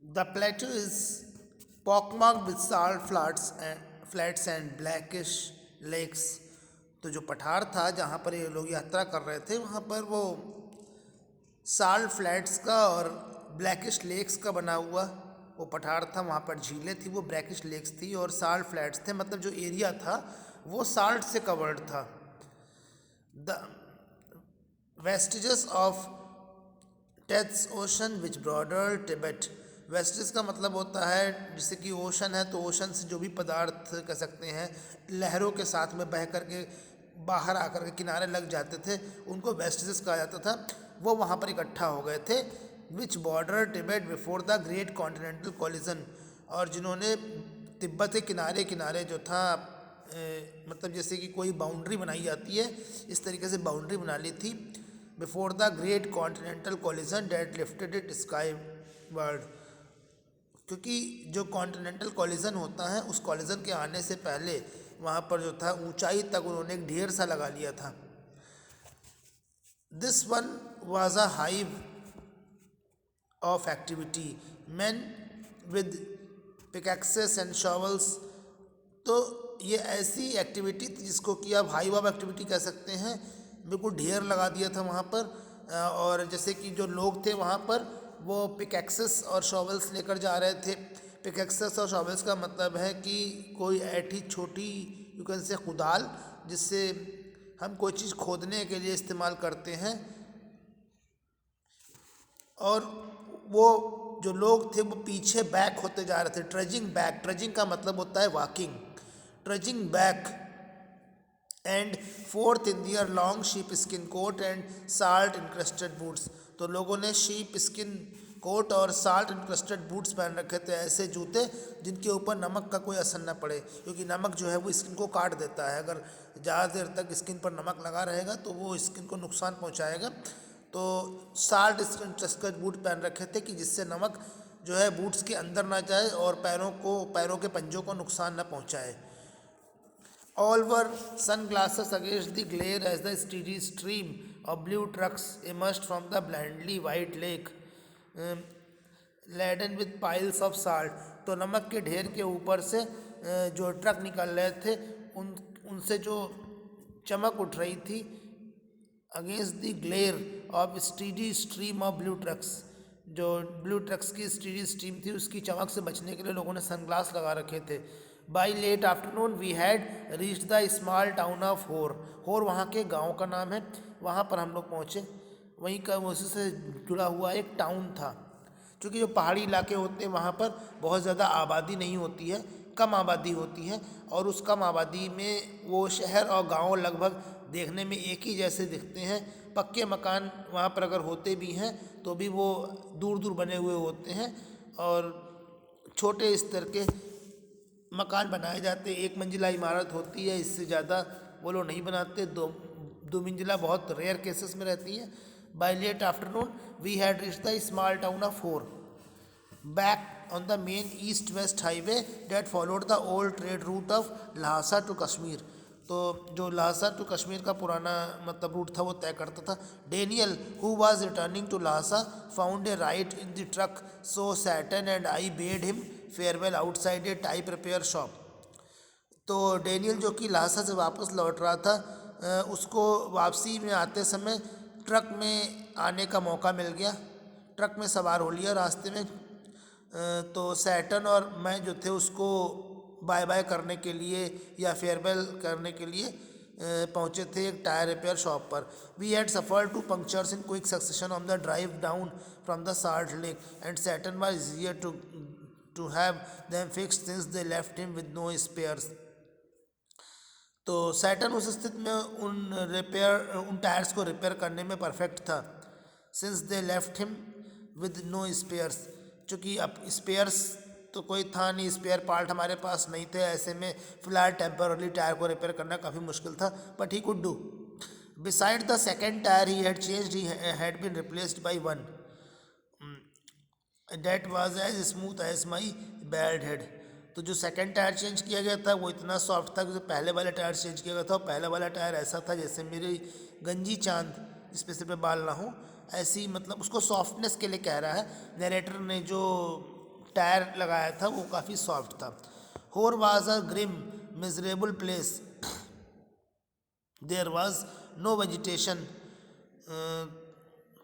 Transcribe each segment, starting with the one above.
The plateau is pockmarked with salt flats and blackish lakes. तो जो पठार था जहाँ पर ये लोग यात्रा कर रहे थे वहाँ पर वो साल्ट फ्लैट्स का और ब्लैकिश लेक्स का बना हुआ वो पठार था। वहाँ पर झीलें थी, वो ब्लैकिश लेक्स थी, और साल्ट फ्लैट्स थे, मतलब जो एरिया था वो साल्ट से कवर्ड था। The vestiges of Tethys ocean which bordered Tibet. Vestige का मतलब होता है जैसे कि ओशन है तो ओशन से जो भी पदार्थ कह सकते हैं लहरों के साथ में बह करके बाहर आकर के किनारे लग जाते थे, उनको वेस्टिजेस कहा जाता था। वो वहाँ पर इकट्ठा हो गए थे। Which bordered Tibet before the great continental collision, और जिन्होंने तिब्बत के किनारे किनारे जो था मतलब जैसे कि कोई बाउंड्री बनाई जाती है इस तरीके से बाउंड्री बना ली थी। Before the great continental collision that lifted it skyward, क्योंकि जो कॉन्टिनेंटल कोलिजन होता है उस कोलिजन के आने से पहले वहाँ पर जो था ऊंचाई तक उन्होंने एक ढेर सा लगा लिया था। This one was a hive of activity, men with pickaxes and shovels. तो ये ऐसी एक्टिविटी थी जिसको कि आप हाइव ऑफ एक्टिविटी कह सकते हैं। बिल्कुल ढेर लगा दिया था वहाँ पर, और जैसे कि जो लोग थे वहाँ पर वो पिकैक्सेस और शॉवल्स लेकर जा रहे थे। पिकैक्सेस और शॉवल्स का मतलब है कि कोई ऐठी छोटी यू कैन से कुदाल जिससे हम कोई चीज़ खोदने के लिए इस्तेमाल करते हैं। और वो जो लोग थे वो पीछे बैक होते जा रहे थे, ट्रेजिंग बैक। ट्रेजिंग का मतलब होता है walking, trudging back. And forth in their long sheep skin coat and salt encrusted boots. तो लोगों ने शीप स्किन कोट और साल्ट इनक्रस्टेड बूट्स पहन रखे थे, ऐसे जूते जिनके ऊपर नमक का कोई असर न पड़े, क्योंकि नमक जो है वो स्किन को काट देता है। अगर ज़्यादा देर तक स्किन पर नमक लगा रहेगा तो वो स्किन को नुकसान पहुंचाएगा। तो साल्ट इनक्रस्टेड बूट पहन रखे थे कि जिससे नमक जो है बूट्स के अंदर ना जाए और पैरों के पंजों को नुकसान न पहुंचाए। All were sunglasses against the glare as the steady stream of blue trucks emerged from the blandly white lake, laden with piles of salt। तो नमक के ढेर के ऊपर से जो ट्रक निकल रहे थे उनसे जो चमक उठ रही थी against the glare of steady stream of blue trucks. जो ब्लू ट्रक्स की स्टीडी स्ट्रीम थी उसकी चमक से बचने के लिए लोगों ने सनग्लास लगा रखे थे। By late afternoon we had reach the small town of Hor. Hor वहाँ के गांव का नाम है, वहाँ पर हम लोग पहुँचे। वहीं का उसी से जुड़ा हुआ एक टाउन था। क्योंकि जो पहाड़ी इलाके होते हैं वहाँ पर बहुत ज़्यादा आबादी नहीं होती है, कम आबादी होती है, और उस कम आबादी में वो शहर और गांव लगभग देखने में एक ही जैसे दिखते हैं। पक्के मकान वहाँ पर अगर होते भी हैं तो भी वो दूर दूर बने हुए होते हैं, और छोटे स्तर के मकान बनाए जाते हैं। एक मंजिला इमारत होती है, इससे ज़्यादा वो लोग नहीं बनाते। दो मंजिला बहुत रेयर केसेस में रहती है। By late afternoon we had reach the small town of Hor back on the main east west highway that followed the old trade route of Lhasa to Kashmir. तो जो लहासा टू कश्मीर का पुराना मतलब रूट था वो तय करता था। Daniel who was returning to Lhasa found a ride in the truck, so Saturn and I bade him farewell outside a tyre repair shop. तो डेनियल जो कि लहासा से वापस लौट रहा था, उसको वापसी में आते समय ट्रक में आने का मौका मिल गया, ट्रक में सवार हो लिया रास्ते में। तो सैटन और मैं जो थे उसको बाय बाय करने के लिए या फेयरवेल करने के लिए पहुंचे थे एक टायर रिपेयर शॉप पर। We had suffer two punctures in quick succession on the drive down from the salt lake and Saturn was eager to have them fixed since they left him with no spares. तो Saturn उस स्थिति में उन tyres को repair करने में perfect था। Since they left him with no spares, चूँकि अब स्पेयर्स तो कोई था नहीं, स्पेयर पार्ट हमारे पास नहीं थे, ऐसे में फिलहाल टेम्परली टायर को रिपेयर करना काफ़ी मुश्किल था, but he could do. Beside the second tyre he had changed, he had been replaced by one that was as smooth as my bald head. तो जो सेकंड टायर चेंज किया गया था वो इतना सॉफ्ट था कि जो पहले वाला टायर चेंज किया गया था, पहला वाला टायर ऐसा था जैसे मेरी गंजी चांद जिस पे सिर पे बाल ना हो, ऐसी मतलब उसको सॉफ्टनेस के लिए कह रहा है नरेटर ने जो टायर लगाया था वो काफ़ी सॉफ्ट था। Hor was a grim miserable place, there was no vegetation.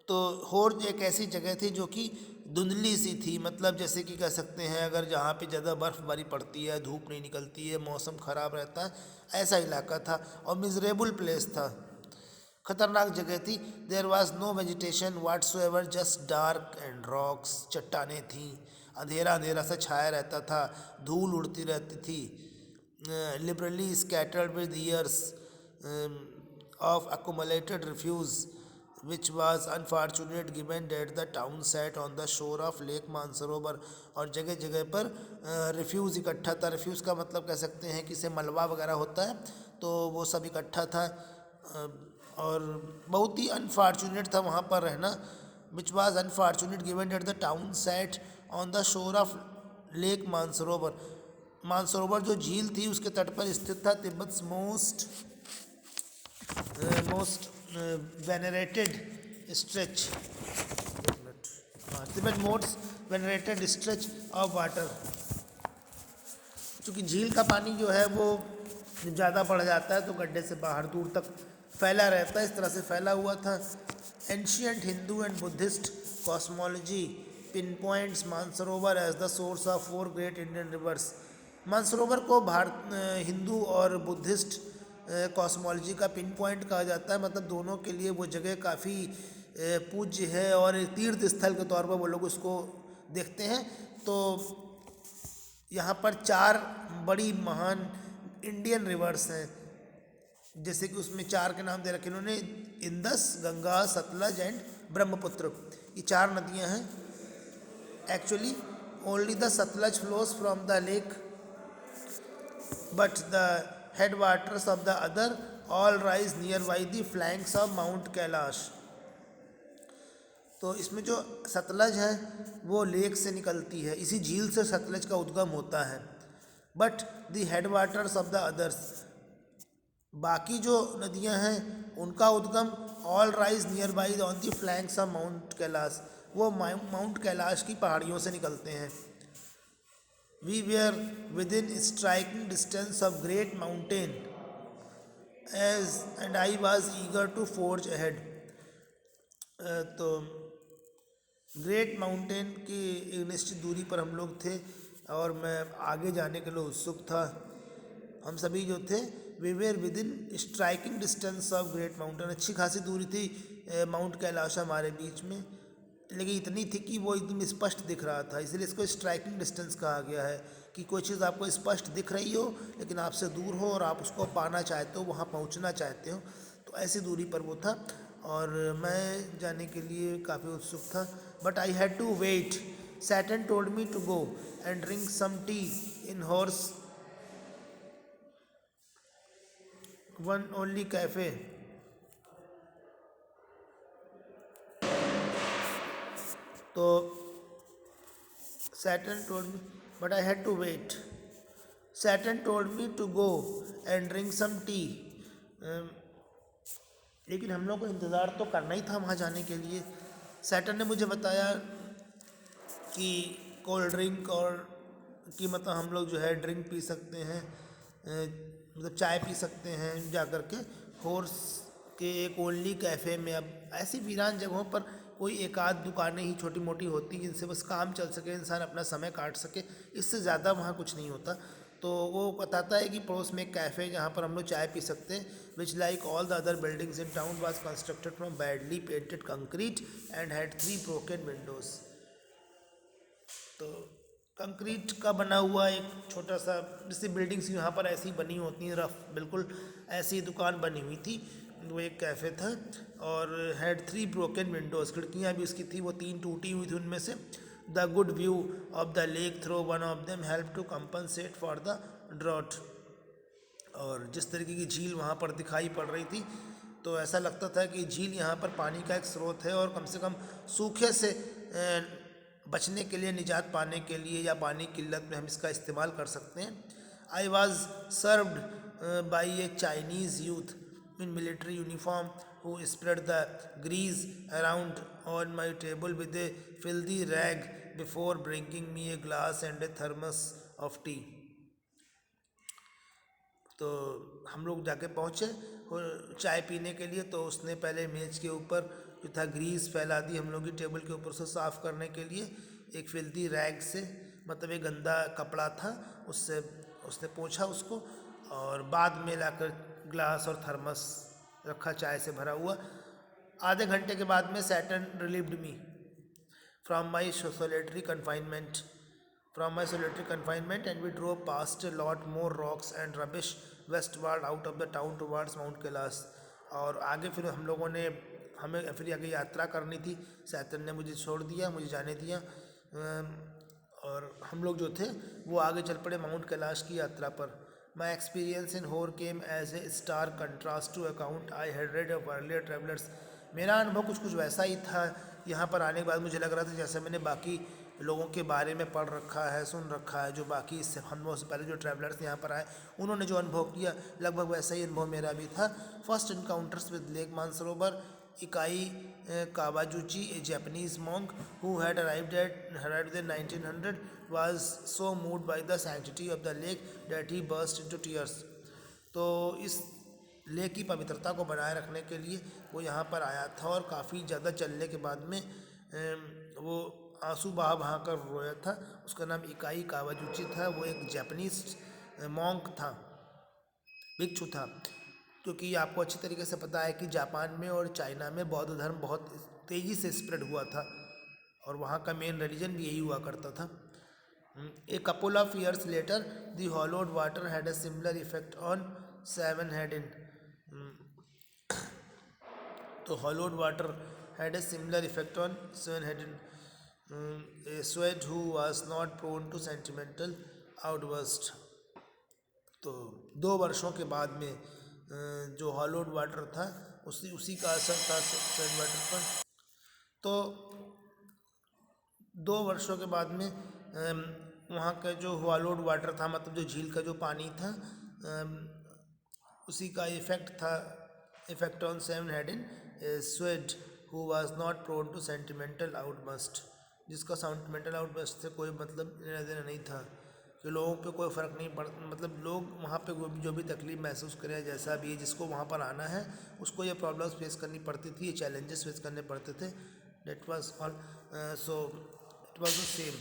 तो होर एक ऐसी जगह थी जो कि धुंधली सी थी, मतलब जैसे कि कह सकते हैं अगर जहाँ पे ज़्यादा बर्फ़बारी पड़ती है, धूप नहीं निकलती है, मौसम ख़राब रहता है, ऐसा इलाका था। और मिजरेबल प्लेस था, खतरनाक जगह थी। There was no vegetation whatsoever, just dark and rocks, चट्टानें थीं, अंधेरा अंधेरा सा छाया रहता था, धूल उड़ती रहती थी। Liberally scattered with years of accumulated refuse, which was unfortunate given that the town sat on the shore of Lake Mansarovar। और जगह जगह पर रिफ्यूज़ इकट्ठा था। रिफ्यूज़ का मतलब कह सकते हैं कि इसे मलबा वगैरह होता है, तो वो सब इकट्ठा था। और बहुत ही अनफॉर्चुनेट था वहाँ पर रहना, which was unfortunate given that the town sat on the shore of lake Manasarovar. Manasarovar जो झील थी उसके तट पर स्थित था। Tibet's most venerated stretch, Tibet most venerated stretch of water. चूँकि झील का पानी जो है वो ज़्यादा बढ़ जाता है तो गड्ढे से बाहर दूर तक फैला रहता है, इस तरह से फैला हुआ था। Ancient Hindu and Buddhist cosmology pinpoints Mansarovar as the source of 4 great Indian rivers. Mansarovar को भारत हिंदू और बुद्धिस्ट कॉस्मोलॉजी का पिन पॉइंट कहा जाता है, मतलब दोनों के लिए वो जगह काफ़ी पूज्य है और तीर्थ स्थल के तौर पर वो लोग उसको देखते हैं। तो यहाँ पर 4 बड़ी महान इंडियन रिवर्स हैं, जैसे कि उसमें 4 के नाम दे रखे इन्होंने, इंदस, गंगा, सतलज एंड ब्रह्मपुत्र। ये 4 नदियाँ हैं। Actually only the Sutlej flows from the lake, but the headwaters of the other all rise nearby the flanks of Mount Kailash. तो इसमें जो सतलज है वो लेक से निकलती है, इसी झील से सतलज का उद्गम होता है। But the headwaters of the others, बाकी जो नदियां हैं उनका उद्गम all rise nearby on the flanks of mount Kailash, वो माउंट कैलाश की पहाड़ियों से निकलते हैं। We were within striking distance of great mountain and I was eager to forge ahead। तो ग्रेट माउंटेन की एक निश्चित दूरी पर हम लोग थे और मैं आगे जाने के लिए उत्सुक था। हम सभी जो थे we were within striking distance of great mountain, अच्छी खासी दूरी थी माउंट कैलाश हमारे बीच में, लेकिन इतनी थी कि वो एकदम स्पष्ट दिख रहा था, इसलिए इसको स्ट्राइकिंग डिस्टेंस कहा गया है कि कोई चीज़ आपको स्पष्ट दिख रही हो लेकिन आपसे दूर हो और आप उसको पाना चाहते हो, वहाँ पहुँचना चाहते हो, तो ऐसी दूरी पर वो था और मैं जाने के लिए काफ़ी उत्सुक था। But I had to wait, Saturn told me to go and drink some tea in Hor's one only cafe. तो Saturn told me, but I had to wait. Saturn told me to go and drink some tea। लेकिन हम लोग को इंतज़ार तो करना ही था वहाँ जाने के लिए। सैटर्न ने मुझे बताया कि कोल्ड ड्रिंक और कि मतलब हम लोग जो है ड्रिंक पी सकते हैं, मतलब चाय पी सकते हैं जा कर के हॉर्स के एक ओनली कैफ़े में। अब ऐसी वीरान जगहों पर कोई एक आध दुकानें ही छोटी मोटी होती जिनसे बस काम चल सके, इंसान अपना समय काट सके, इससे ज़्यादा वहाँ कुछ नहीं होता। तो वो बताता है कि पड़ोस में एक कैफ़े है जहाँ पर हम लोग चाय पी सकते हैं, which like all the other buildings in town was constructed from badly painted concrete and had 3 broken Windows. तो कंक्रीट का बना हुआ एक छोटा सा, जैसे बिल्डिंग्स यहाँ पर ऐसी बनी होती हैं रफ, बिल्कुल ऐसी दुकान बनी हुई थी। वो एक कैफ़े था और हैड 3 ब्रोकन विंडोज़, खिड़कियाँ भी उसकी थी, वो 3 टूटी हुई थी उनमें से। The good view of the lake through one of them help to compensate for the drought. और जिस तरीके की झील वहाँ पर दिखाई पड़ रही थी तो ऐसा लगता था कि झील यहाँ पर पानी का एक स्रोत है और कम से कम सूखे से बचने के लिए, निजात पाने के लिए या पानी की किल्लत में हम इसका इस्तेमाल कर सकते हैं। I was served by A Chinese youth in military uniform who spread the grease around on my table with a filthy rag before bringing me a glass and a thermos of tea. तो हम लोग जाके पहुँचे चाय पीने के लिए, तो उसने पहले मेज़ के ऊपर जो था ग्रीस फैला दी हम लोग की टेबल के ऊपर से साफ़ करने के लिए एक फिल्दी रैग से, मतलब एक गंदा कपड़ा था उससे उसने पोंछा उसको, और बाद में लाकर ग्लास और थर्मस रखा चाय से भरा हुआ। आधे घंटे के बाद में Saturn relieved me from my solitary confinement and we drove past a lot more rocks and rubbish westward out of the town towards Mount Kailash। और आगे फिर हम लोगों ने हमें फिर आगे यात्रा करनी थी, सैतन ने मुझे छोड़ दिया, मुझे जाने दिया, और हम लोग जो थे वो आगे चल पड़े माउंट कैलाश की यात्रा पर। माई experience in Hor came as a stark contrast to account I had read of earlier travellers. मेरा अनुभव कुछ वैसा ही था। यहाँ पर आने के बाद मुझे लग रहा था जैसे मैंने बाकी लोगों के बारे में पढ़ रखा है, सुन रखा है, जो बाकी इससे हम लोगों से पहले जो ट्रैवलर्स यहाँ पर आए उन्होंने जो अनुभव किया लगभग वैसा ही अनुभव मेरा भी था। First encounters with lake Manasarovar, Ekai Kawaguchi, a Japanese monk who had arrived in 1900 was so moved by the sanctity of the lake that he burst into tears। तो इस लेक की पवित्रता को बनाए रखने के लिए वो यहाँ पर आया था और काफ़ी ज़्यादा चलने के बाद में वो आंसू बहा कर रोया था। उसका नाम इकाई कावाजुची था। वो एक जापानीज मॉन्क था, भिक्षु था, क्योंकि आपको अच्छी तरीके से पता है कि जापान में और चाइना में बौद्ध धर्म बहुत तेज़ी से स्प्रेड हुआ था और वहाँ का मेन रिलीजन भी यही हुआ करता था। A couple of years later the hallowed water had a similar effect on Sven Hedin. तो hallowed water had a similar effect on Sven Hedin a Swede who was not prone to sentimental outburst. तो 2 वर्षों के बाद में जो hollowed water था उसी का असर था सेवन वाटर पर। तो 2 वर्षों के बाद में वहाँ का जो हॉलोड वाटर था, मतलब जो झील का जो पानी था, उसी का effect on Sven Hedin Swede who was not prone to sentimental outburst, जिसका सेंटिमेंटल आउटबर्स्ट से कोई मतलब लेना देना नहीं था, कि लोगों पे कोई फ़र्क नहीं पड़, मतलब लोग वहाँ पे जो भी तकलीफ महसूस करें, जैसा भी जिसको वहाँ पर आना है उसको ये प्रॉब्लम्स फेस करनी पड़ती थी, ये चैलेंजेस फेस करने पड़ते थे। That was all so it was the same.